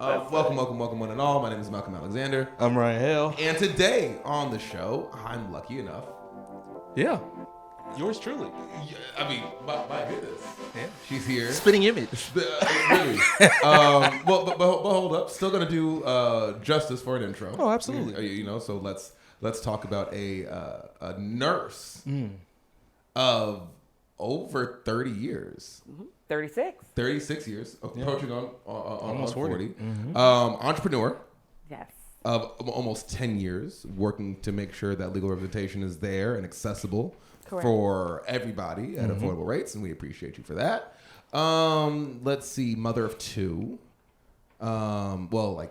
Welcome one and all. My name is Malcolm Alexander. I'm Ryan Hale. And today on the show, I'm lucky enough. Yeah. Yours truly. Yeah, I mean, my goodness. Yeah. She's here. Spitting image. Really. But hold up. Still going to do justice for an intro. Oh, absolutely. You know, so let's talk about a nurse of over 30 years. 36. 36 years, approaching on almost 40. Mm-hmm. Entrepreneur Yes. of almost 10 years, working to make sure that legal representation is there and accessible for everybody at affordable rates, and we appreciate you for that. Let's see, mother of two. Quite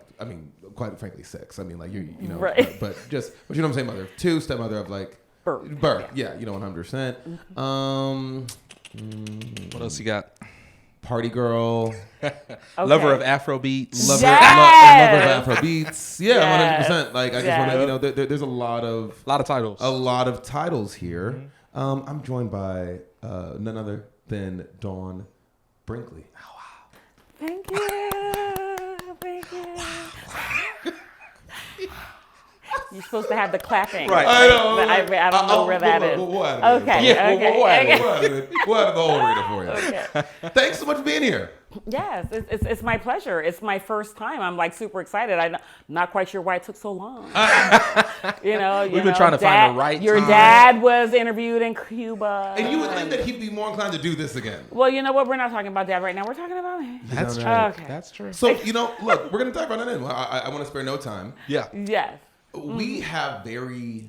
frankly, 6. I mean, like you know, right. but you know what I'm saying, mother of 2, stepmother of like birth. Yeah, you know, 100%. What else you got? Party girl, Lover of Afro beats. lover of Afro beats. Yeah, 100%. Like I just want to, you know, there's a lot of titles here. Mm-hmm. I'm joined by none other than Dawn Brinkley. Oh, wow. Thank you. You're supposed to have the clapping. Right. I know. I don't know where that is. We'll add it. Okay. Yeah, Okay. we'll add it. We'll add the whole reader for you. Okay. Thanks so much for being here. Yes, it's my pleasure. It's my first time. I'm like super excited. I'm not quite sure why it took so long. We've been trying to find the right Your time. dad was interviewed in Cuba. And you would think that he'd be more inclined to do this again. Well, you know what? We're not talking about dad right now. We're talking about me. That's true. Okay. That's true. So, you know, look, we're going to dive right on in. I want to spare no time. Yeah. Yes. We have very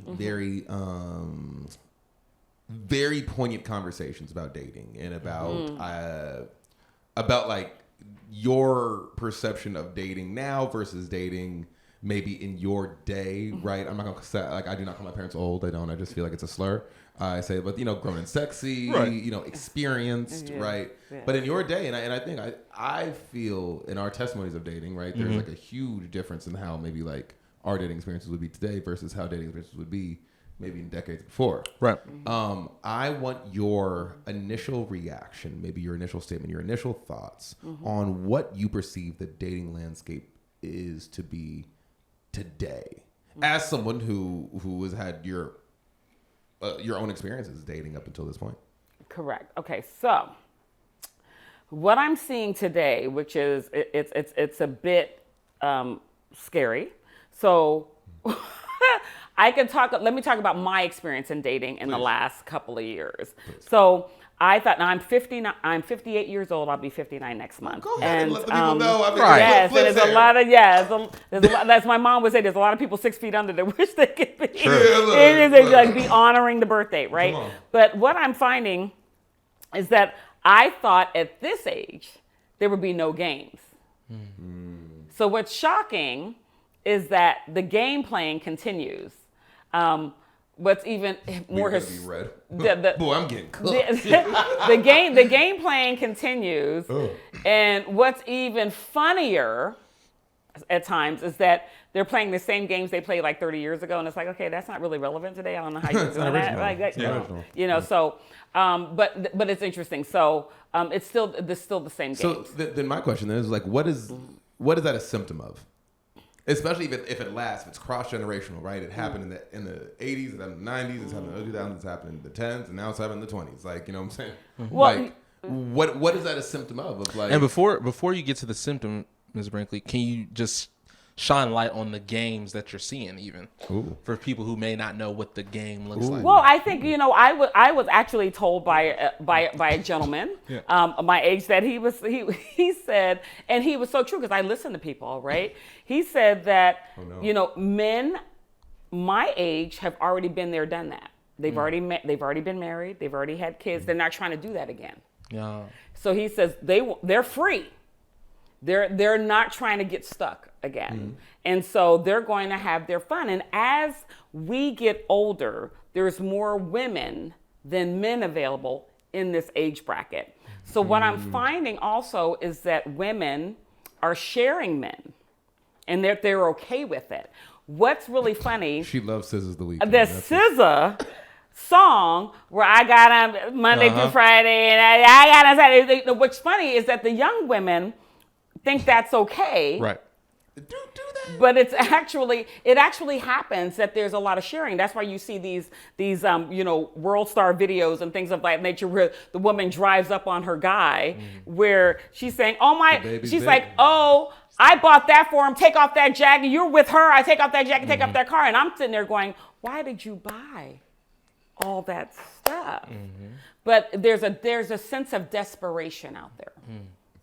poignant conversations about dating and about like your perception of dating now versus dating maybe in your day, right? I'm not gonna say, like, I do not call my parents old. I don't. I just feel like it's a slur. I say, but you know, grown and sexy, right. You know, experienced, right? Yeah. But in your day, and I think I feel in our testimonies of dating, right, there's like a huge difference in how maybe like our dating experiences would be today versus how dating experiences would be maybe in decades before. Right. I want your initial reaction, maybe your initial statement, your initial thoughts on what you perceive the dating landscape is to be today, as someone who has had your own experiences dating up until this point. Correct. Okay, so what I'm seeing today, which is it's a bit scary. So let me talk about my experience in dating in the last couple of years. Please. So I thought, now I'm 58 years old. I'll be 59 next month. Go ahead and let the people know. I mean, right. Yes, and there's a lot of, there's a lot, as my mom would say, there's a lot of people 6 feet under that wish they could be. Sure. Yeah, look. Like be honoring the birth date, right? But what I'm finding is that I thought at this age, there would be no games. So what's shocking is that the game playing continues. What's even more Boy, I'm getting cooked. the game playing continues, and what's even funnier at times is that they're playing the same games they played like 30 years ago, and it's like, okay, that's not really relevant today. I don't know how you're doing that. Like, you know, so but it's interesting. So it's still the same games. So then my question is like, what is that a symptom of? Especially if it lasts, if it's cross-generational, right? It happened in the 80s, it happened in the 90s, it's happened in the 2000s, it's happened in the 10s, and now it's happening in the 20s. Like, you know what I'm saying? Well, like, what is that a symptom of like? And before you get to the symptom, Ms. Brinkley, can you just shine light on the games that you're seeing, even for people who may not know what the game looks like? Well, I think, you know, I was actually told by a gentleman my age that he said, and he was so true because I listen to people, right? He said that you know, men my age have already been there, done that. They've already been married, they've already had kids. They're not trying to do that again. Yeah. So he says they're free. They're not trying to get stuck again. And so they're going to have their fun. And as we get older, there's more women than men available in this age bracket. So what I'm finding also is that women are sharing men and that they're okay with it. What's really funny... She loves SZA's The Weeknd. The SZA song where I got on Monday through Friday and I got on Saturday. What's funny is that the young women think that's okay. Right. Do that. But it actually happens that there's a lot of sharing. That's why you see these world star videos and things of that nature where the woman drives up on her guy, where she's saying, oh, I bought that for him. Take off that jacket. You're with her. I take off that jacket, take off that car. And I'm sitting there going, why did you buy all that stuff? But there's a sense of desperation out there.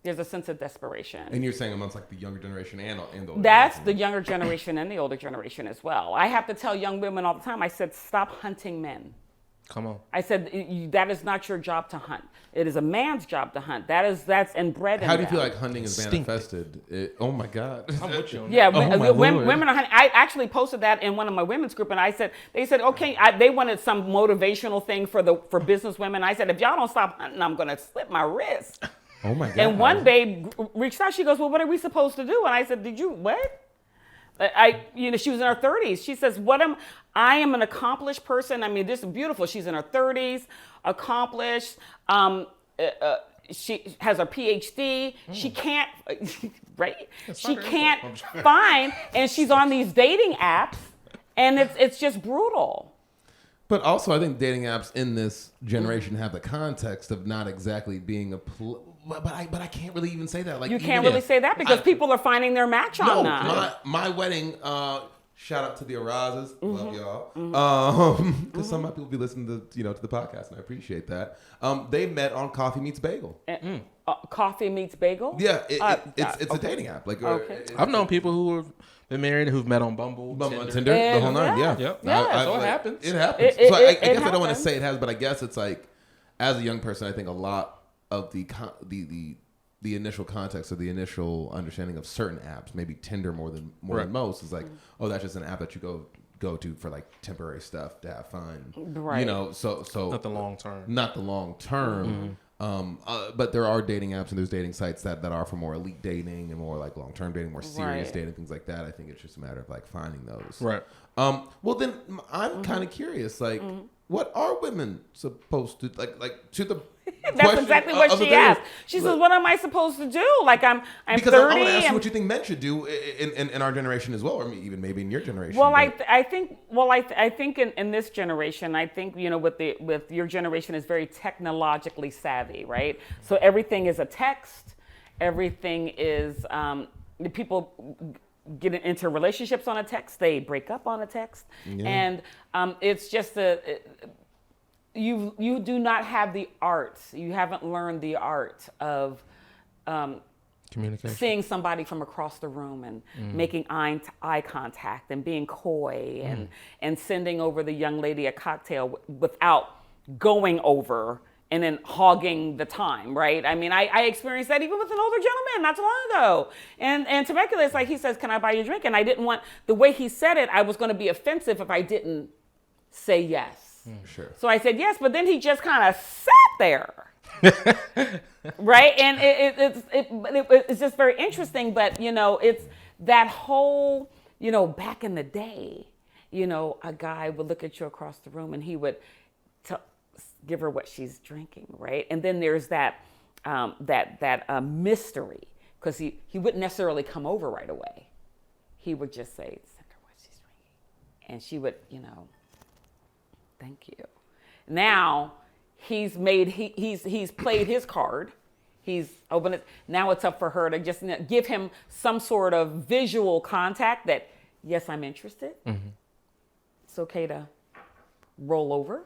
There's a sense of desperation. And you're saying amongst like the younger generation and the older That's generation. the younger generation and the older generation as well. I have to tell young women all the time, I said, stop hunting men. Come on. I said, that is not your job to hunt. It is a man's job to hunt. That's inbred in How do you them. feel like hunting is manifested? Oh my God. I'm with you on Yeah, that. women are hunting. I actually posted that in one of my women's group, and they said, okay, they wanted some motivational thing for business women. I said, if y'all don't stop hunting, I'm going to slip my wrist. Oh my God. And one babe reached out. She goes, well, what are we supposed to do? And I said, did you, what? She was in her 30s. She says, I am an accomplished person. I mean, this is beautiful. She's in her 30s, accomplished. She has a PhD. She can't, right? She can't find, and she's on these dating apps, and it's just brutal. But also, I think dating apps in this generation have the context of not exactly being but I can't really even say that. Like You can't really say that because people are finding their match on that. My wedding. Shout out to the Arazas, love y'all. Because some of my people be listening to the podcast, and I appreciate that. They met on Coffee Meets Bagel. Coffee Meets Bagel. Yeah, it's a dating app. Like, I've known people who have been married who've met on Bumble, Tinder, the whole nine. Yeah. Yep. Yeah. It happens. It happens. So I guess I don't want to say it has, but I guess it's like, as a young person, I think a lot of the initial context or the initial understanding of certain apps, maybe Tinder more than most, is like, oh, that's just an app that you go to for like temporary stuff to have fun, right? So not the long term. Not the long term. But there are dating apps and there's dating sites that are for more elite dating and more like long term dating, more serious dating, things like that. I think it's just a matter of like finding those. Right. Well, then I'm kind of curious, like. What are women supposed to like to the? That's exactly what she asked. She says, "What am I supposed to do? Like I'm because 30." I want to ask you what you think men should do in our generation as well, or even maybe in your generation. Well, I think in this generation, I think with your generation is very technologically savvy, right? So everything is a text. Everything is people get into relationships on a text. They break up on a text, and it's just you do not have the art. You haven't learned the art of communication, seeing somebody from across the room and making eye contact and being coy and sending over the young lady a cocktail without going over and then hogging the time, right? I mean, I experienced that even with an older gentleman not too long ago. And Temecula, it's like he says, "Can I buy you a drink?" And I didn't want, the way he said it, I was going to be offensive if I didn't say yes. Sure. So I said yes, but then he just kind of sat there. Right? And it's just very interesting, but, it's that whole, back in the day, a guy would look at you across the room and he would give her what she's drinking, right? And then there's that mystery, because he wouldn't necessarily come over right away. He would just say, "Send her what she's drinking," and she would, "Thank you." Now he's played his card. He's opened it. Now it's up for her to just give him some sort of visual contact that, yes, I'm interested. It's okay to roll over.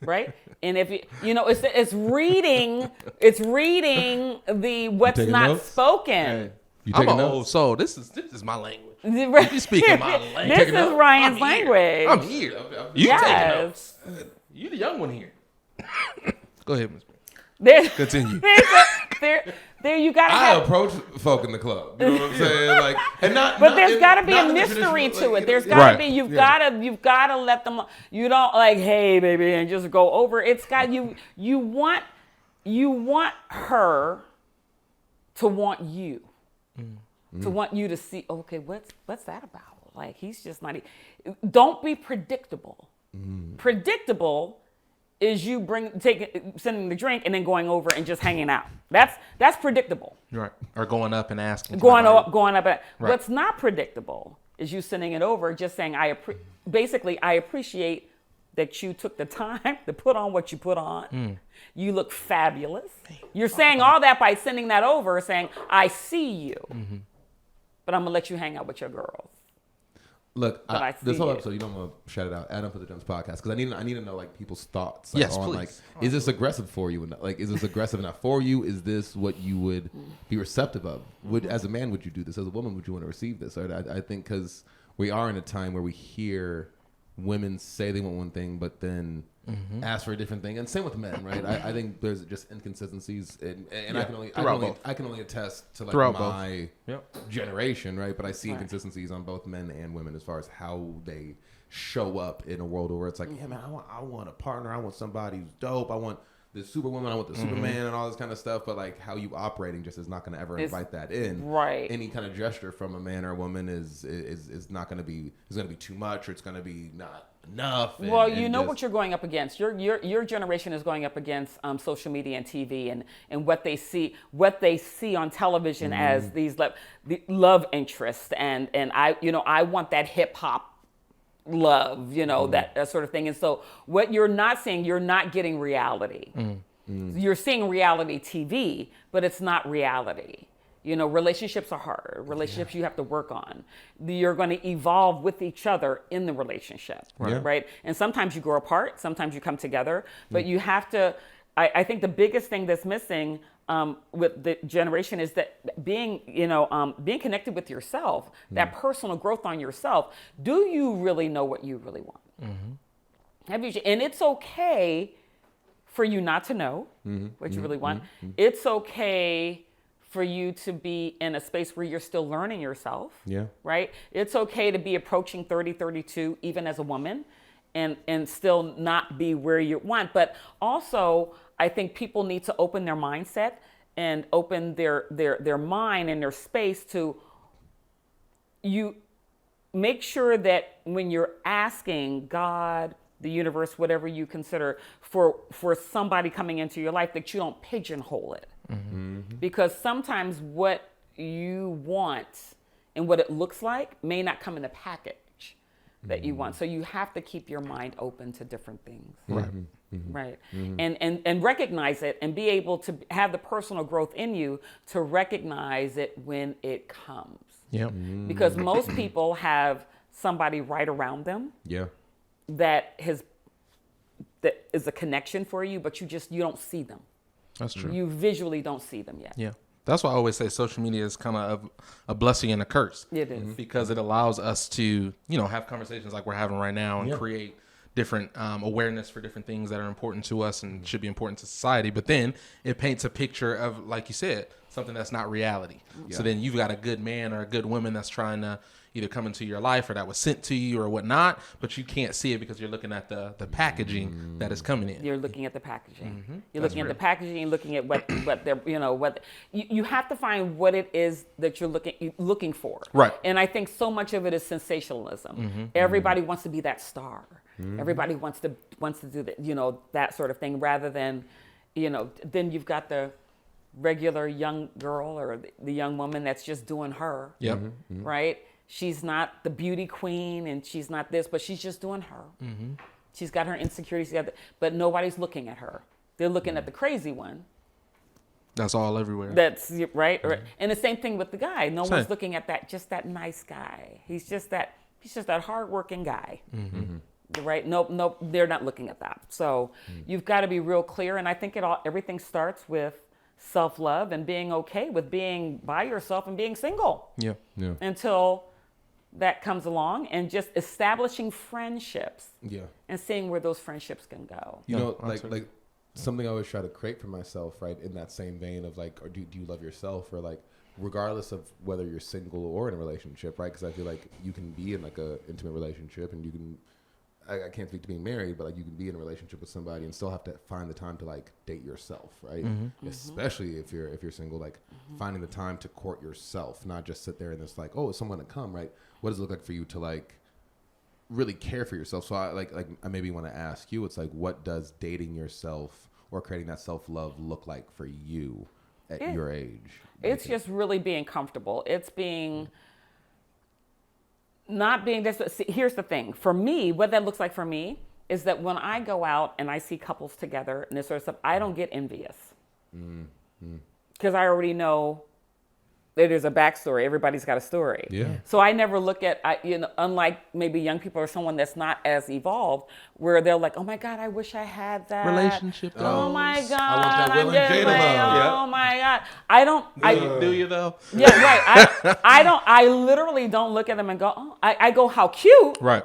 Right, and if it's reading the what's not notes? spoken. Hey, you I'm taking an notes? old soul. This is my language. Right. You speaking my language. This is Ryan's I'm here. language. I'm here. You Yes. taking notes. You the young one here. Go ahead, Ms. Continue. There you gotta I have. approach folk in the club. You know what I'm saying? Like, and not. But not there's in- got to be not a in the mystery traditional, to like, it. There's yeah. got Right. to be. You've got to let them. You don't like, hey, baby, and just go over. It's got you. You want her to want you, to want you to see. Okay, what's that about? Like, he's just not. Don't be predictable. Predictable is you sending the drink and then going over and just hanging out. That's predictable. Right. Or going up and asking. Going up. Right. What's not predictable is you sending it over, just saying, I appreciate that you took the time to put on what you put on. You look fabulous. You're saying all that by sending that over, saying, I see you, but I'm going to let you hang out with your girls. Look, this whole episode, you don't want to shout it out. Adam for the Gems podcast, because I need to know like people's thoughts. Like, yes, on, please. Like, is this aggressive for you? Like, is this aggressive enough for you? Is this what you would be receptive of? As a man, would you do this? As a woman, would you want to receive this? I think because we are in a time where we hear women say they want one thing, but then ask for a different thing, and same with men, right? I think there's just inconsistencies, and I can only attest to like my generation, right? But I see inconsistencies on both men and women as far as how they show up in a world where it's like, yeah, man, I want a partner, I want somebody who's dope, I want the superwoman, I want the Superman, and all this kind of stuff. But like how you operating just is not going to ever invite that in. Right. Any kind of gesture from a man or a woman is not going to be too much, or it's going to be not enough. Well, you know what you're going up against. Your generation is going up against social media and TV and what they see on television as these love interests, and I want that hip hop love, that sort of thing. And so what you're not seeing, you're not getting reality. You're seeing reality TV, but it's not reality. Relationships are hard. Relationships you have to work on. You're going to evolve with each other in the relationship, right? And sometimes you grow apart, sometimes you come together, but you have to, I think the biggest thing that's missing with the generation is that being connected with yourself, that personal growth on yourself. Do you really know what you really want? Have you? And it's okay for you not to know what you really want. It's okay for you to be in a space where you're still learning yourself. Yeah. Right? It's okay to be approaching 30, 32, even as a woman, and still not be where you want. But also, I think people need to open their mindset and open their mind and their space to you. Make sure that when you're asking God, the universe, whatever you consider, for somebody coming into your life, that you don't pigeonhole it. Because sometimes what you want and what it looks like may not come in the package that you want. So you have to keep your mind open to different things. Right. And recognize it, and be able to have the personal growth in you to recognize it when it comes. Because most people have somebody right around them that is a connection for you, but you don't see them. That's true. You visually don't see them yet. Yeah. That's why I always say social media is kind of a blessing and a curse. It is. Because it allows us to, have conversations like we're having right now and create different awareness for different things that are important to us and should be important to society. But then it paints a picture of, like you said, something that's not reality. So then you've got a good man or a good woman that's trying to either come into your life or that was sent to you or whatnot, but you can't see it because you're looking at the packaging that is coming in. You're looking at the packaging. You're looking at the packaging, looking at what they're, what you have to find what it is that you're looking for. Right. And I think so much of it is sensationalism. Everybody wants to be that star. Everybody wants to do that, that sort of thing, rather than, then you've got the regular young girl or the young woman that's just doing her. Right? She's not the beauty queen and she's not this, but she's just doing her. She's got her insecurities together, but nobody's looking at her. They're looking at the crazy one. That's all everywhere. That's right. And the same thing with the guy. No one's looking at that nice guy. He's just that hardworking guy. Right? Nope, they're not looking at that. So you've got to be real clear. And I think everything starts with self-love and being okay with being by yourself and being single. Yeah. Until that comes along, and just establishing friendships. And seeing where those friendships can go. Like something I always try to create for myself, right? In that same vein of like, or do you love yourself, or like, regardless of whether you're single or in a relationship, right? Because I feel like you can be in like a intimate relationship, and you can, I can't speak to being married, but like you can be in a relationship with somebody and still have to find the time to like date yourself, right? Especially if you're single, like finding the time to court yourself, not just sit there and it's like, oh, is someone to come, right? What does it look like for you to like really care for yourself. So I maybe want to ask you, it's like, what does dating yourself or creating that self-love look like for you at your age? It's just really being comfortable. It's being not being this. See, here's the thing. For me, what that looks like for me is that when I go out and I see couples together and this sort of stuff, I don't get envious. Because I already know that there's a backstory. Everybody's got a story. Yeah. So I never look at, unlike maybe young people or someone that's not as evolved, where they're like, oh my God, I wish I had that. Relationship Oh goals. my God. I want that Will and I'm just Jada like, love. oh my God. I don't. Do you though? Yeah, right. I literally don't look at them and go, oh, I go, how cute. Right.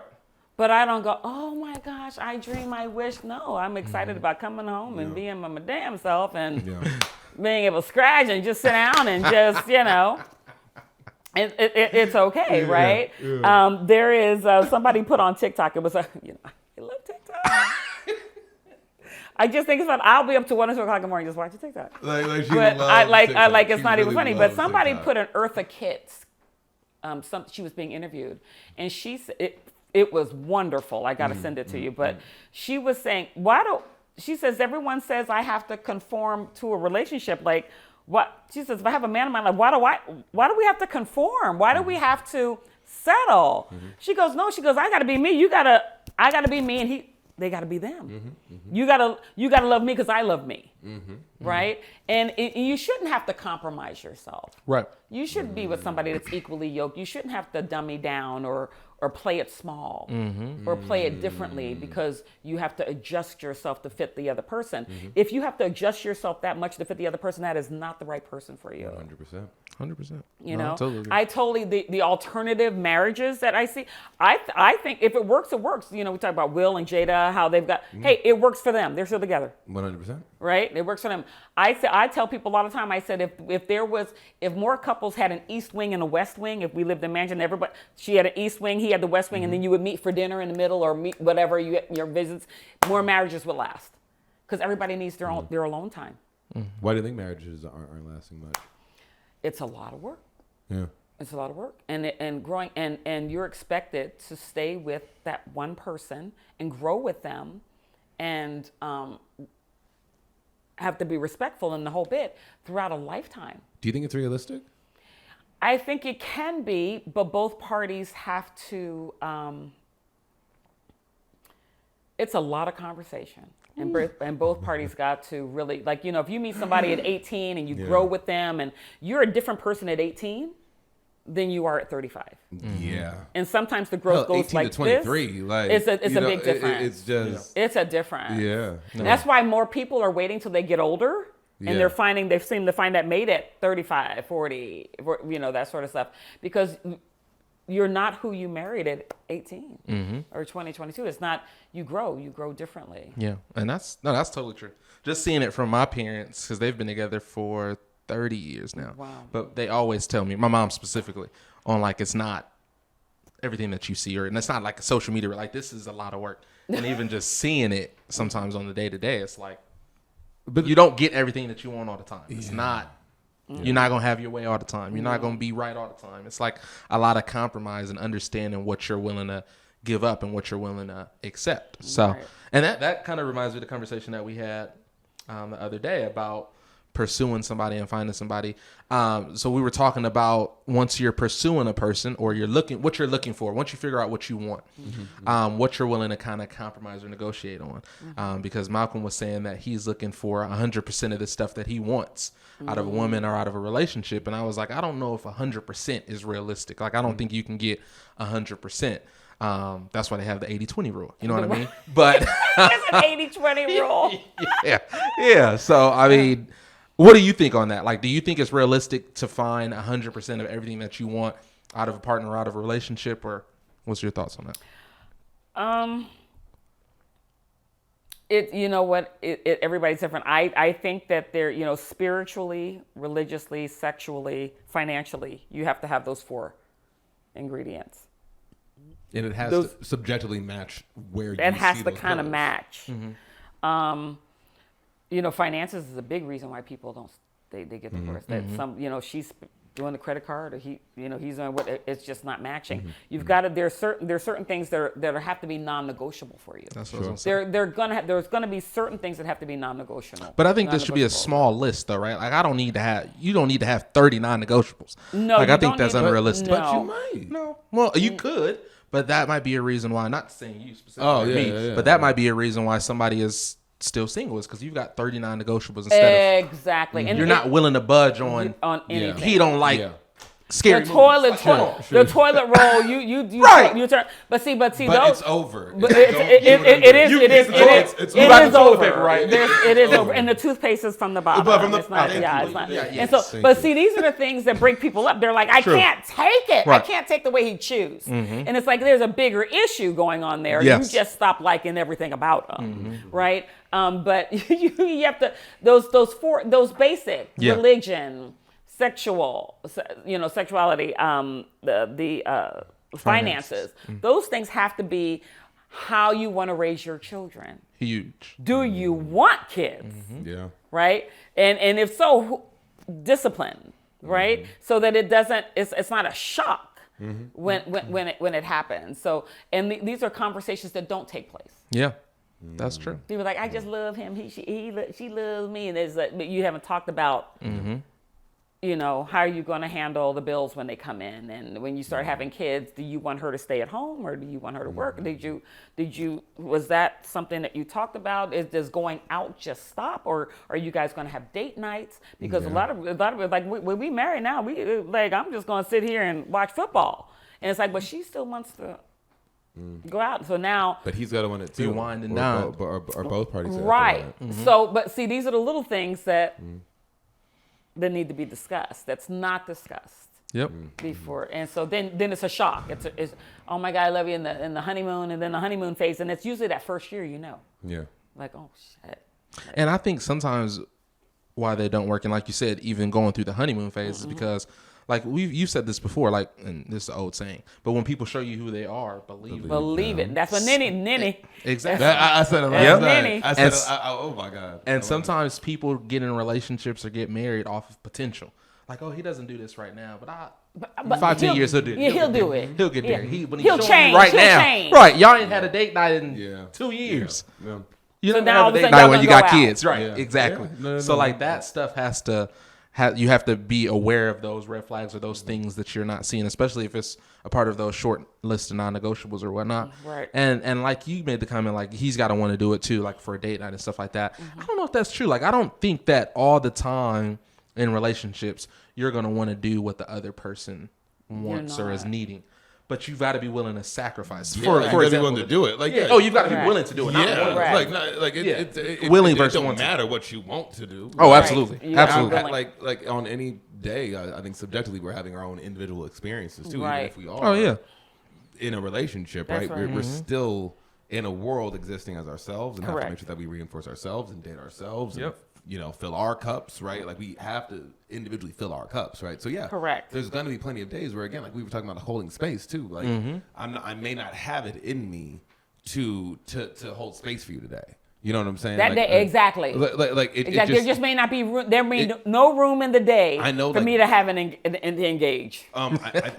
But I don't go, oh my gosh, I dream, I wish. No, I'm excited about coming home and being my damn self and being able to scratch and just sit down and just, it's okay, right? Yeah. There is somebody put on TikTok. It was I love TikTok. I just think it's fun. I'll be up to 1 or 2 o'clock in the morning just watching TikTok. But I like it's she not really even funny. But somebody TikTok. put an Eartha Kitt. She was being interviewed, and she said it was wonderful. I got to send it to you. But she was saying, she says, everyone says I have to conform to a relationship. Like, what? She says, if I have a man in my life, why do we have to conform? Why do we have to settle? She goes, no, I got to be me. I got to be me, and they got to be them. You got to love me because I love me. Right? And you shouldn't have to compromise yourself. Right. You should be with somebody that's equally yoked. You shouldn't have to dummy down or play it small or play it differently because you have to adjust yourself to fit the other person. If you have to adjust yourself that much to fit the other person, that is not the right person for you. 100%. I totally the alternative marriages that I see. I think if it works, it works. We talk about Will and Jada, how they've got. Hey, it works for them. They're still together. 100%. Right? It works for them. I tell people all the time. I said if more couples had an East Wing and a West Wing, if we lived in mansion, everybody she had an East Wing, he had the West Wing, and then you would meet for dinner in the middle or meet whatever your visits. More marriages would last because everybody needs their alone time. Why do you think marriages aren't lasting much? It's a lot of work. Yeah. It's a lot of work, and growing, and you're expected to stay with that one person and grow with them, and have to be respectful in the whole bit throughout a lifetime. Do you think it's realistic? I think it can be, but both parties have to. It's a lot of conversation. And both parties got to really, if you meet somebody at 18 and you grow with them and you're a different person at 18 than you are at 35. Yeah. And sometimes the growth goes 18 like to 23, this. It's a big difference. It's a difference. Yeah. No. That's why more people are waiting till they get older and they seem to find that mate at 35, 40, that sort of stuff. Because you're not who you married at 18 or 20, 22. It's not, you grow differently. Yeah. And that's totally true. Just seeing it from my parents, because they've been together for 30 years now. Wow. But they always tell me, my mom specifically, on it's not everything that you see, and it's not like a social media, this is a lot of work. And even just seeing it sometimes on the day to day, it's but you don't get everything that you want all the time. It's not. You're not going to have your way all the time. You're not going to be right all the time. It's a lot of compromise and understanding what you're willing to give up and what you're willing to accept. So, right. And that kind of reminds me of the conversation that we had the other day about pursuing somebody and finding somebody. So we were talking about once you're pursuing a person or what you're looking for, once you figure out what you want, what you're willing to kind of compromise or negotiate on. Because Malcolm was saying that he's looking for 100% of the stuff that he wants out of a woman or out of a relationship. And I was like, I don't know if 100% is realistic. I don't think you can get 100%. That's why they have the 80-20 rule. You know what I mean? But it's an 80-20 rule. Yeah. So, I mean, what do you think on that? Do you think it's realistic to find 100% of everything that you want out of a partner or out of a relationship, or what's your thoughts on that? Everybody's different. I think that they're, spiritually, religiously, sexually, financially, you have to have those 4 ingredients. And it has to subjectively match where you see it has to kind of pillars. match. Finances is a big reason why people they get divorced. That some, she's doing the credit card, or he's on what. It's just not matching. Mm-hmm. You've got to. There's certain things that have to be non-negotiable for you. That's what I was gonna say. There's gonna be certain things that have to be non-negotiable. But I think this should be a small list, though, right? Like, you don't need to have 30 non-negotiables. No, like, you I think don't that's need to- unrealistic. no. But you might. No. Well, you could, but that might be a reason why. Not saying you specifically, Oh, yeah, me, yeah, yeah. but that might be a reason why somebody is still single, is because you've got 30 non-negotiables instead of Exactly. And you're not willing to budge on. anything. He don't like Yeah. scary The movies. toilet roll. You Right. You turn. But see, But those. it's over. But Don't it do is. it's It over. is over. right? It is over. And the toothpaste is from the bottom. But from the- It's not. thank Yeah, you. it's not. Yeah, And yes, so, thank but you. see, these are the things that break people up. They're like, I can't take it. Right. I can't take the way he chews. And it's like there's a bigger issue going on there. Yes. You just stop liking everything about him, right? But you have to those basic religion, sexuality, the finances. Those things have to be how you want to raise your children. Huge. Do you want kids? Yeah. Right? And if so, discipline, right? So that it doesn't. It's not a shock when it happens. So these are conversations that don't take place. Yeah, that's true. People are like, I just love him. She loves me, and it's like, but you haven't talked about, how are you going to handle the bills when they come in, and when you start having kids, do you want her to stay at home or do you want her to work? Was that something that you talked about? Does going out just stop, or are you guys going to have date nights? Because a lot of like when we marry now, we like I'm just going to sit here and watch football, and it's like, but she still wants to. Go out. So now, But he's got to want it too. Be winding down. Or both parties. have to right. want it. So, but see, these are the little things that need to be discussed. That's not discussed Yep. before, and so then it's a shock. It's oh my God, I love you in the honeymoon, and then the honeymoon phase, and it's usually that first year, Yeah. like oh shit. And I think sometimes why they don't work, and like you said, even going through the honeymoon phase, is because, like you said this before, like, and this is an old saying, but when people show you who they are, believe it. Believe it. That's what Ninny. Exactly. I said it last Yep. night. Nanny. I said, And- oh my God. And sometimes people get in relationships or get married off of potential. Like, oh, he doesn't do this right now, but 5-10 years he'll do it. Yeah, he'll do it. He'll get Yeah. there. When He'll he's showing change. you right He'll now, change. right? Y'all ain't had a date night in Yeah. 2 years. Yeah. You So don't now have all a of a date sudden night y'all when you gonna got go out. kids, right? Yeah. Exactly. Yeah. No, So no. like that stuff has to. You have to be aware of those red flags or those things that you're not seeing, especially if it's a part of those short list of non-negotiables or whatnot. Right. And like you made the comment, like he's got to want to do it too, like for a date night and stuff like that. I don't know if that's true. Like I don't think that all the time in relationships you're gonna want to do what the other person wants or is not. needing. But you've got to be willing to sacrifice. Yeah, For you gotta be example, willing to do it. Like, yeah. yeah. Oh, you've got to be Correct. willing to do it. Yeah, Not willing. Right. it Willing it versus don't wanting. matter what you want to do. Oh, Right. absolutely, You gotta be absolutely. willing. Like on any day, I think subjectively we're having our own individual experiences too. Right. Even if we are Oh yeah. in a relationship, That's right? right. We're still in a world existing as ourselves, and have to Correct. make sure that we reinforce ourselves and date ourselves. Yep. And, fill our cups, right? Like we have to individually fill our cups, right? So yeah, Correct. There's going to be plenty of days where, again, like we were talking about holding space too. Like I may not have it in me to hold space for you today. You know what I'm saying? That Like, day, exactly. It Exactly. There just may not be room. There may no room in the day I know, for like- me to have and engage. I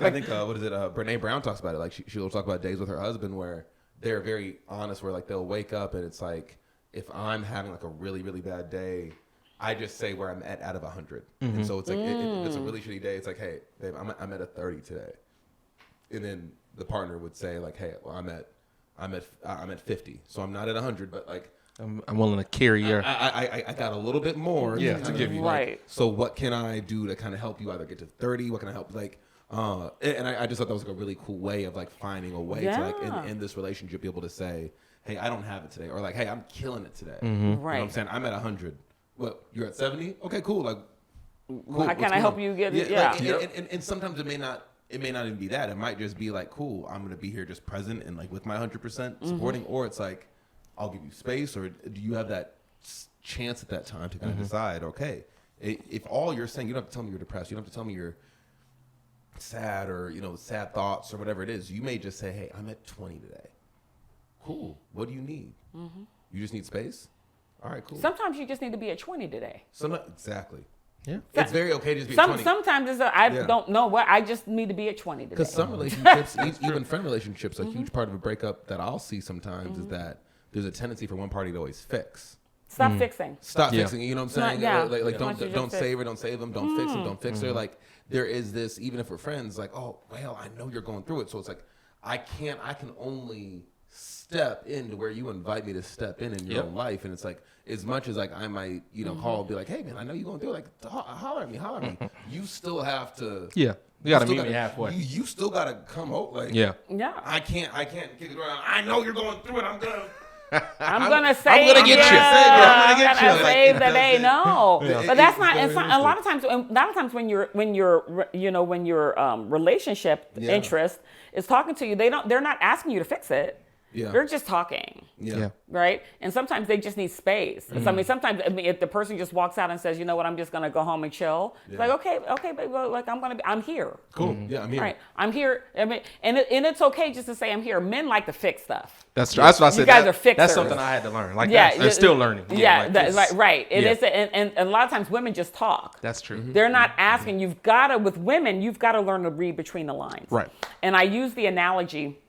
think what is it? Brene Brown talks about it. Like she'll talk about days with her husband where they're very honest. Where like they'll wake up and it's like, if I'm having like a really really bad day, I just say where I'm at out of 100. And so it's like if it's a really shitty day, it's like, hey, babe, I'm at a 30 today, and then the partner would say like, hey, well, I'm at 50, so I'm not at 100, but like. I'm willing to carry your. I got a little bit more to give you. Right. Like, so what can I do to kind of help you either get to 30? What can I help? Like, and I just thought that was like a really cool way of like finding a way to like Yeah. in this relationship be able to say, hey, I don't have it today, or like, hey, I'm killing it today. Right. You know what I'm saying? I'm at 100. What, you're at 70? Okay, cool. Like, cool. How can What's I help going you on? get it? Like, Yeah. and sometimes it may not even be that. It might just be like, cool, I'm gonna be here just present and like with my 100% supporting, or it's like, I'll give you space, or do you have that chance at that time to kind of decide, okay, if all you're saying, you don't have to tell me you're depressed, you don't have to tell me you're sad or, sad thoughts or whatever it is. You may just say, hey, I'm at 20 today. Cool. What do you need? You just need space? All right, cool. Sometimes you just need to be at 20 today. Exactly. Yeah. It's very okay to just be 20. Sometimes I don't know what, I just need to be at 20 today. Because some relationships, even friend relationships, a huge part of a breakup that I'll see sometimes is that there's a tendency for one party to always fix. Stop fixing. Stop fixing. You know what I'm saying? Like don't fix. save her, don't save them, don't fix them, don't fix her. Like there is this, even if we're friends, like, oh well, I know you're going through it, so it's like I can only step into where you invite me to step in your own life, and it's like as much as like I might call and be like, hey man, I know you're going through it, like holler at me. You still have to. Yeah. You gotta meet me halfway. You still gotta come out. Like Yeah. I can't kick it around. I know you're going through it. I'm gonna say I'm gonna get you. I'm get gonna you. save Like, the day. No, but that's not. very It's not. A lot of times when your relationship interest is talking to you, they're not asking you to fix it. Yeah. They're just talking. Yeah. Right? And sometimes they just need space. So, sometimes if the person just walks out and says, you know what, I'm just gonna go home and chill. It's like, okay, baby, like I'm here. Cool. Yeah, I'm here. Right. I'm here. I mean, and it's okay just to say I'm here. Men like to fix stuff. That's true. That's what I said. You guys are fixers. That's something I had to learn. Like, I'm still learning. Right. It Yeah. is, and a lot of times women just talk. That's true. They're not asking. With women, you've got to learn to read between the lines. Right. And I use the analogy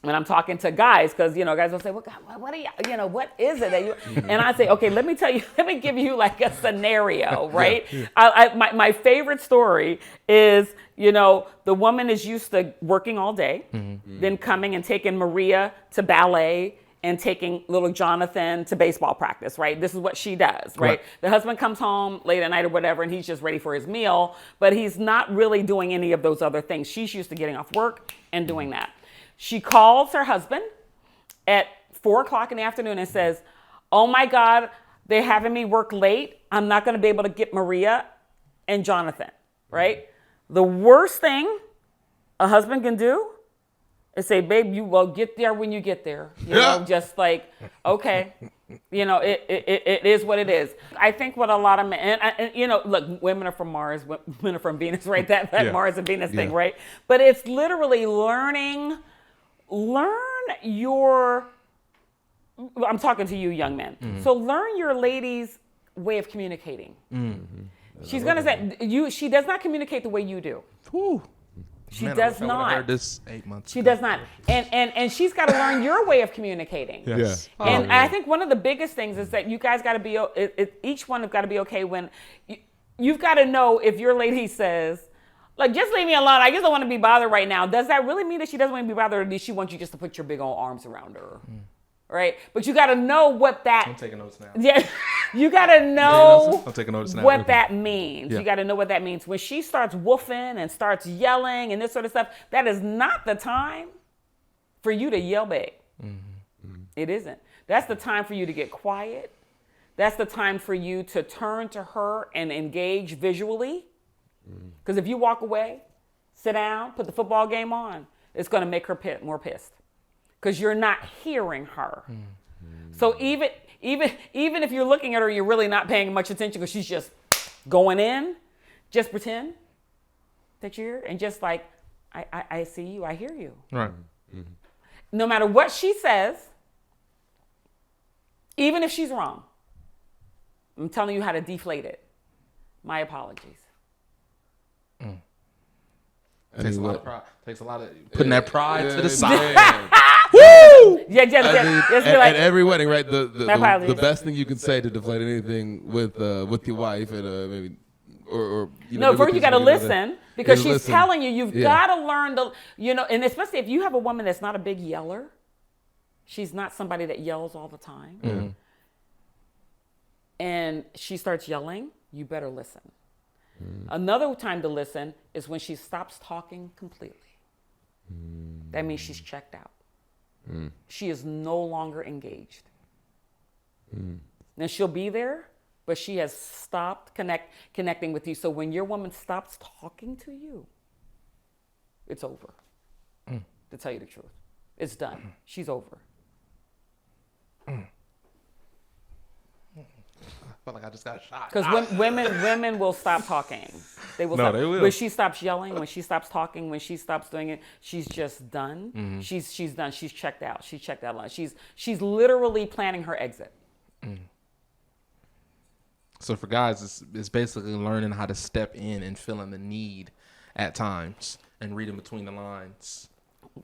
when I'm talking to guys, because guys will say, "Well, God, what are you? What is it that you?" And I say, "Okay, let me tell you. Let me give you like a scenario, right? My favorite story is, the woman is used to working all day, then coming and taking Maria to ballet and taking little Jonathan to baseball practice, right? This is what she does, right? The husband comes home late at night or whatever, and he's just ready for his meal, but he's not really doing any of those other things. She's used to getting off work and doing that. She calls her husband at 4:00 in the afternoon and says, "Oh my God, they're having me work late. I'm not going to be able to get Maria and Jonathan," right? The worst thing a husband can do is say, "Babe, you will get there when you get there." Just like, okay, it is what it is. I think what a lot of men, and look, women are from Mars, women are from Venus, right? That Mars and Venus thing, right? But it's literally learn your, I'm talking to you young men. So learn your lady's way of communicating. She's going to say, she does not communicate the way you do. Whew. She does not. I heard this 8 months She ago. does not. And she's got to learn your way of communicating. Yes. Yeah. And I think one of the biggest things is that you guys got to be, each one have got to be okay when, you've got to know if your lady says, like, just leave me alone, I just don't want to be bothered right now. Does that really mean that she doesn't want to be bothered, or does she want you just to put your big old arms around her? Right? But you got to know what that... I'm taking notes now. Yeah, you got to know I'm taking notes now. what that means. Yeah. You got to know what that means. When she starts woofing and starts yelling and this sort of stuff, that is not the time for you to yell back. It isn't. That's the time for you to get quiet. That's the time for you to turn to her and engage visually. Because if you walk away, sit down, put the football game on, it's going to make her more pissed. Because you're not hearing her. So even if you're looking at her, you're really not paying much attention because she's just going in. Just pretend that you're here and just like, I see you, I hear you. Right. No matter what she says, even if she's wrong, I'm telling you how to deflate it. My apologies. Takes a lot of pride. Takes a lot of putting that pride to the side. Woo! Yeah, just be like, at every wedding, right? The apologies. best thing you can say to deflate anything with your wife and maybe or no, first you got to listen because she's listen. telling you. You've got to learn to, and especially if you have a woman that's not a big yeller, she's not somebody that yells all the time, and she starts yelling, you better listen. Another time to listen is when she stops talking completely. That means she's checked out. She is no longer engaged. Now she'll be there, but she has stopped connecting with you. So when your woman stops talking to you, it's over. To tell you the truth, it's done. She's over. I feel like I just got shot. Because women will stop talking. They will. No, stop. they will. When she stops yelling, when she stops talking, when she stops doing it, she's just done. She's done. She's checked out. She's checked out. She's literally planning her exit. So for guys, it's basically learning how to step in and feeling the need at times and reading between the lines.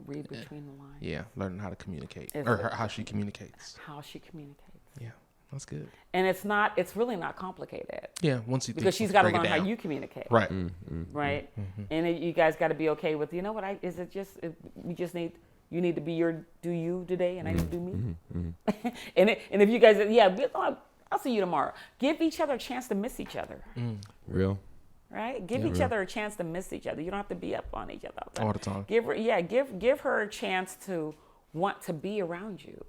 Read between the lines. Yeah, learning how to communicate how she communicates. How she communicates. Yeah, that's good. And it's really not complicated. Yeah, once you because she's got to learn how you communicate. Right. Right. And you guys got to be okay with, you know what? You need to be do you today, and I need to do me. and if you guys, I'll see you tomorrow. Give each other a chance to miss each other. Real. Right? Give each other a chance to miss each other. You don't have to be up on each other all the time. Give her a chance to want to be around you.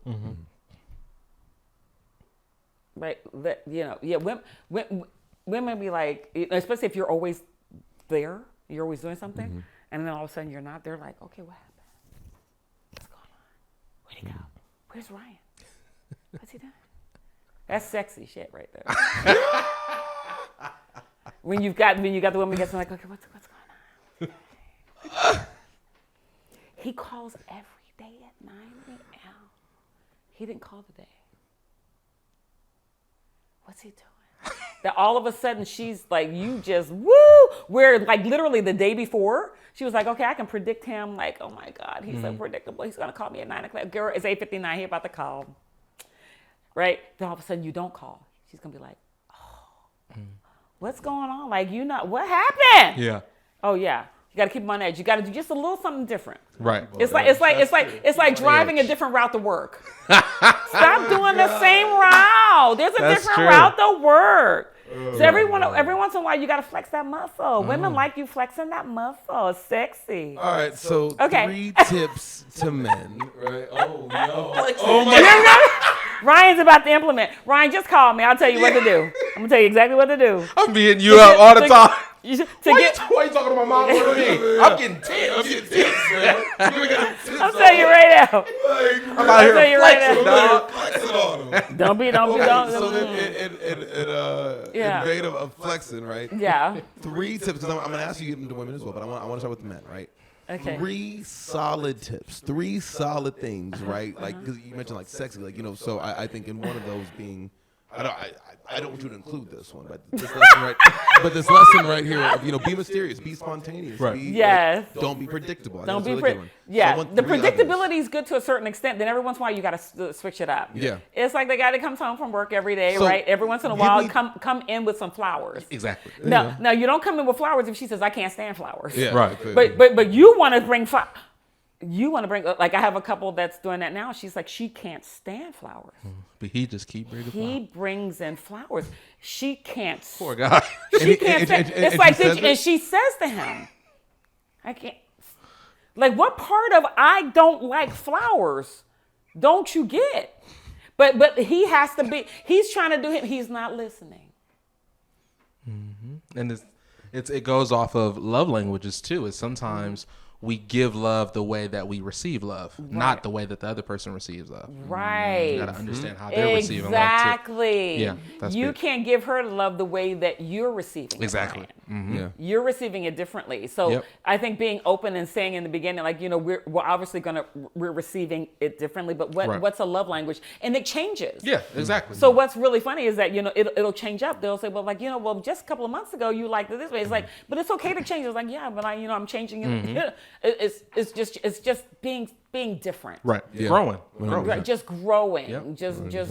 Right? Women be like, especially if you're always there, you're always doing something, and then all of a sudden you're not. They're like, okay, what happened? What's going on? Where'd he go? Where's Ryan? What's he doing? That's sexy shit right there. when you got the woman gets like, okay, what's going on? He calls every day at 9 a.m. He didn't call today. What's he doing? That all of a sudden she's like, you just woo. Where like literally the day before, she was like, okay, I can predict him. Like, oh my God, he's so predictable. He's gonna call me at 9 o'clock. Girl, it's 8:59. He about to call. Right? Then all of a sudden you don't call. She's gonna be like, oh, what's going on? Like, what happened? Yeah. Oh yeah. You got to keep them on edge. You got to do just a little something different. Right. It's like driving a different route to work. Stop doing the same route. There's a different route to work. So every once in a while, you got to flex that muscle. Women like you flexing that muscle. It's sexy. All right, so 3 tips to men, right? Oh, no. Oh, my God. Ryan's about to implement. Ryan, just call me. I'll tell you what to do. I'm going to tell you exactly what to do. I'm beating you up all the time. Why you talking to my mom? I'm getting tense, man. I'll tell you right now. I'm out here flexing, dog. Don't be. So in vein of flexing, right? Yeah. 3 tips, because I'm going to ask you to give them to women as well, but I want to start with the men, right? Okay. 3 solid tips, 3 solid things, right? Like, because you mentioned like sexy, like, so I think in one of those being, I don't want you to include this one, but this lesson right here of, be mysterious, be spontaneous, right? Yes. Like, don't be predictable. Don't be Yeah. So the predictability is good to a certain extent. Then every once in a while you got to switch it up. Yeah. It's like the guy that comes home from work every day, So, right? Every once in a while, come in with some flowers. Exactly. No, you don't come in with flowers if she says I can't stand flowers. Yeah. Right. But you want to bring flowers. You want to bring, like I have a couple that's doing that now. She's like, she can't stand flowers. But he just keep bringing flowers. He brings in flowers. She can't. Poor guy. She can't stand. It's like, and she says to him, I can't. Like, what part of I don't like flowers don't you get? But he has to be, he's trying to do him. He's not listening. And it goes off of love languages too. Is sometimes we give love the way that we receive love, not the way that the other person receives love. Right. You got to understand how they're receiving love too. Exactly. Yeah, that's you big. can't give her love the way that you're receiving it. Exactly. Yeah. You're receiving it differently. So I think being open and saying in the beginning, like, we're obviously we're receiving it differently, but what's a love language? And it changes. Yeah, exactly. So what's really funny is that, it'll change up. They'll say, well, just a couple of months ago, you liked it this way. It's like, but it's okay to change. It's like, yeah, but I'm changing it. It's just being different. Right. Yeah. Growing. Right. Just growing. Yep.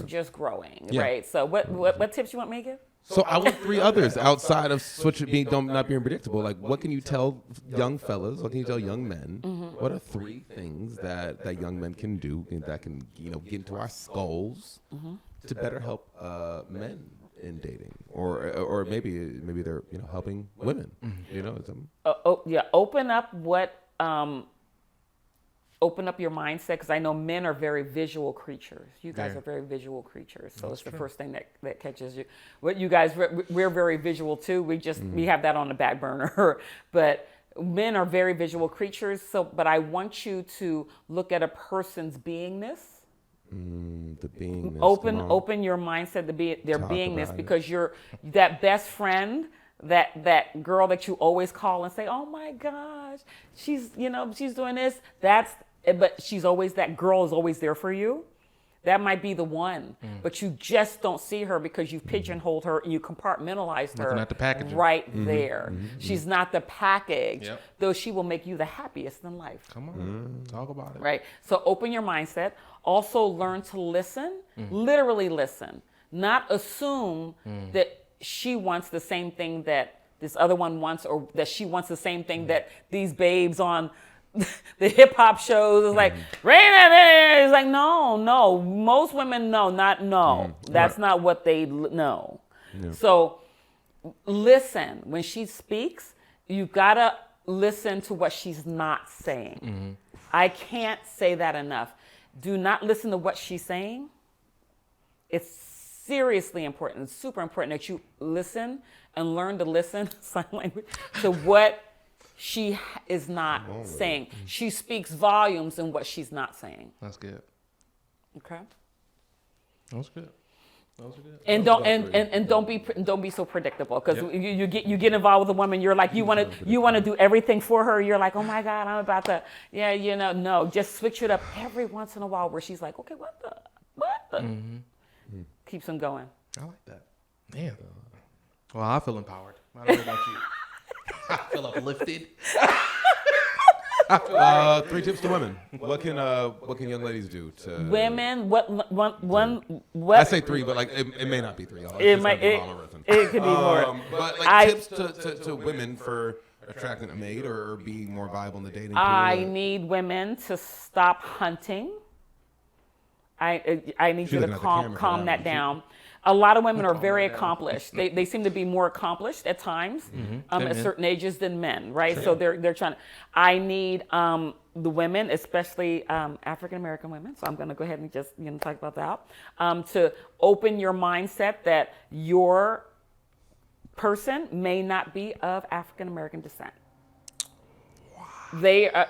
Just growing. Yeah. Right. So what tips you want me to give? So I want 3 others outside of not being predictable. Like, what can you tell young fellas? What can you tell young men? What are 3 things that young men can do that can get into our skulls to better help men in dating, or maybe they're helping women. Open up your mindset, because I know men are very visual creatures. You guys are very visual creatures, so it's the first thing that catches you. What you guys, we're very visual too. We have that on the back burner, but men are very visual creatures. But I want you to look at a person's beingness. The beingness. Open your mindset to their beingness, because you're that best friend. That girl that you always call and say, oh my gosh, she's doing this. But she's always, that girl is always there for you. That might be the one, but you just don't see her because you've pigeonholed her and you compartmentalized her Looking at the packaging. right there. She's not the package, Yep. though she will make you the happiest in life. Come on, talk about it. Right? So open your mindset. Also learn to listen, literally listen, not assume that she wants the same thing that this other one wants or that she wants the same thing that these babes on the hip hop shows is like, it's like, no. Most women know, no. That's not what they know. Yeah. So listen. When she speaks, you gotta listen to what she's not saying. I can't say that enough. Do not listen to what she's saying. It's seriously important. It's super important that you listen and learn to listen sign language to what she is not saying. She speaks volumes in what she's not saying. That's good. Okay. That's good. Those are good. And don't be so predictable because you get involved with a woman. You're like you want to do everything for her. You're like, oh my God, I'm about to no. Just switch it up every once in a while where she's like, okay, what the keeps them going. I like that. Man. Well, I feel empowered. I don't know about you. I feel uplifted. 3 tips to women. What can young ladies do to women? What? I say 3, but like it may not be 3. It could be more. But like tips to women for attracting a mate or being more viable in the dating pool. I need women to stop hunting. I need you to calm that down. A lot of women are very accomplished. They seem to be more accomplished at times at certain ages than men, right? Sure. So they're trying to. I need the women, especially African American women. So I'm going to go ahead and just talk about that. To open your mindset that your person may not be of African American descent. Wow.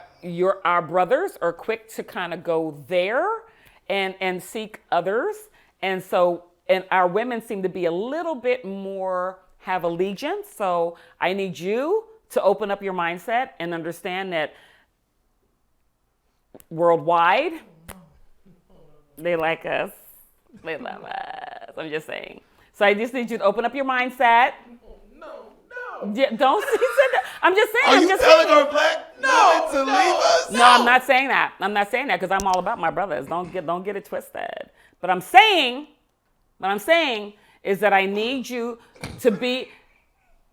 Our brothers are quick to kind of go there and seek others, and so. And our women seem to be a little bit more have allegiance. So I need you to open up your mindset and understand that worldwide, they like us. They love us. I'm just saying. So I just need you to open up your mindset. No. Yeah, don't say that. I'm just saying. Are you telling our black women to leave us? No, I'm not saying that. I'm not saying that because I'm all about my brothers. Don't get it twisted. But I'm saying. What I'm saying is that I need you to be,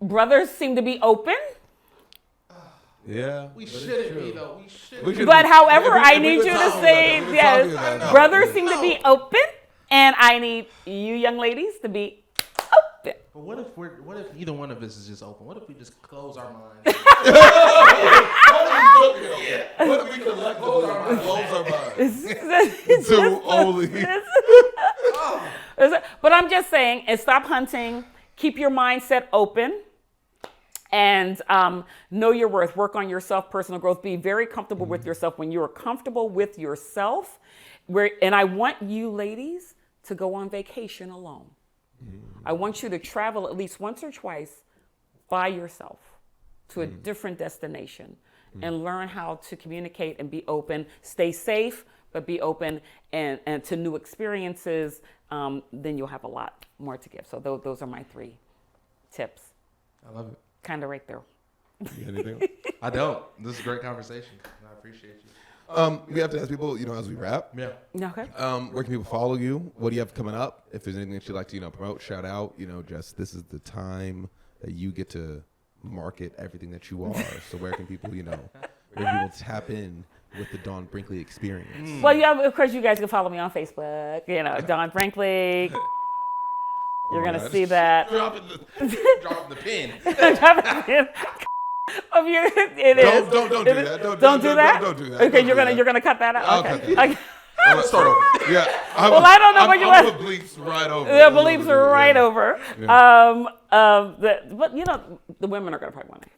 brothers seem to be open. Yeah. We shouldn't be, though. We should. But however, I need you to say, yes, brothers seem to be open, and I need you young ladies to be open. But what if either one of us is just open? What if we just close our minds? What if we collectively close our minds? To only. But I'm just saying, and stop hunting. Keep your mindset open. And know your worth. Work on yourself, personal growth. Be very comfortable with yourself. When you are comfortable with yourself, and I want you ladies to go on vacation alone. I want you to travel at least once or twice by yourself to a different destination and learn how to communicate and be open. Stay safe, but be open and to new experiences. Then you'll have a lot more to give. So those are my 3 tips. I love it. Kind of right there. Anything? I don't. This is a great conversation. I appreciate you. We have to ask people, as we wrap. Yeah. Okay. Where can people follow you? What do you have coming up? If there's anything that you'd like to, promote, shout out, just this is the time that you get to market everything that you are. So where can people, where can people tap in with the Dawn Brinkley experience? Well, of course, you guys can follow me on Facebook. Dawn Brinkley. You're gonna see that. Dropping the pin. Of you, it is. Don't do that. Don't do that. Don't do that. Okay, you're gonna cut that out. Okay. Start over. Yeah. Well, I don't know what you want. The bleeps right over. The bleeps are right over. Yeah. But the women are gonna probably want to,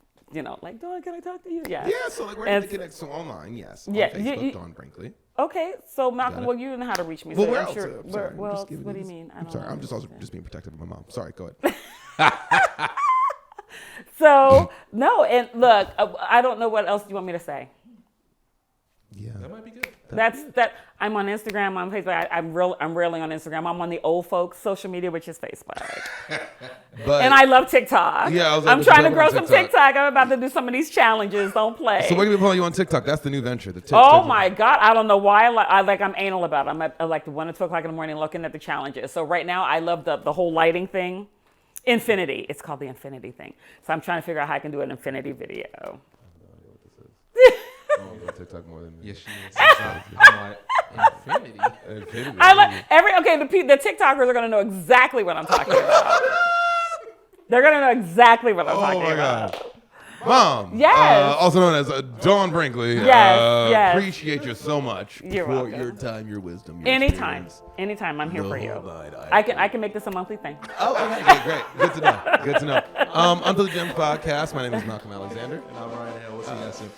like, Dawn, can I talk to you? Yeah. Yeah. So where can they connect? So online, yes. Yeah. On Facebook, Dawn Brinkley. Okay, so Malcolm, you know how to reach me. Well, so where I'm else? sure. I'm sorry. What do you mean? I'm sorry. I'm just also just being protective of my mom. Sorry. Go ahead. So no, and look, I don't know what else you want me to say. Yeah. That might be good. That. I'm on Instagram, on Facebook. I'm rarely on Instagram. I'm on the old folks' social media, which is Facebook. But And I love TikTok. Yeah, I was I'm like, trying to talk grow about some TikTok. TikTok. I'm about to do some of these challenges. Don't play. so we're gonna be following you on TikTok. That's the new venture. The Oh my God! I don't know why I'm anal about it. I like 1 or 2 o'clock in the morning looking at the challenges. So right now I love the whole lighting thing. Infinity. It's called the Infinity thing. So I'm trying to figure out how I can do an Infinity video. Oh, TikTok more than me. Yes, she is. I'm like, Infinity. Infinity. I like the TikTokers are gonna know exactly what I'm talking about. They're gonna know exactly what I'm talking about. God. Mom. Yes. Also known as Dawn Brinkley. Yes. Appreciate you so much You're for welcome. your time, your wisdom, your Anytime, experience. I'm here for you. whole night, I can make this a monthly thing. Oh, okay, great. Good to know. Good to know. Until the Gems podcast. My name is Malcolm Alexander. And I'm Ryan Hale. We'll see you guys soon.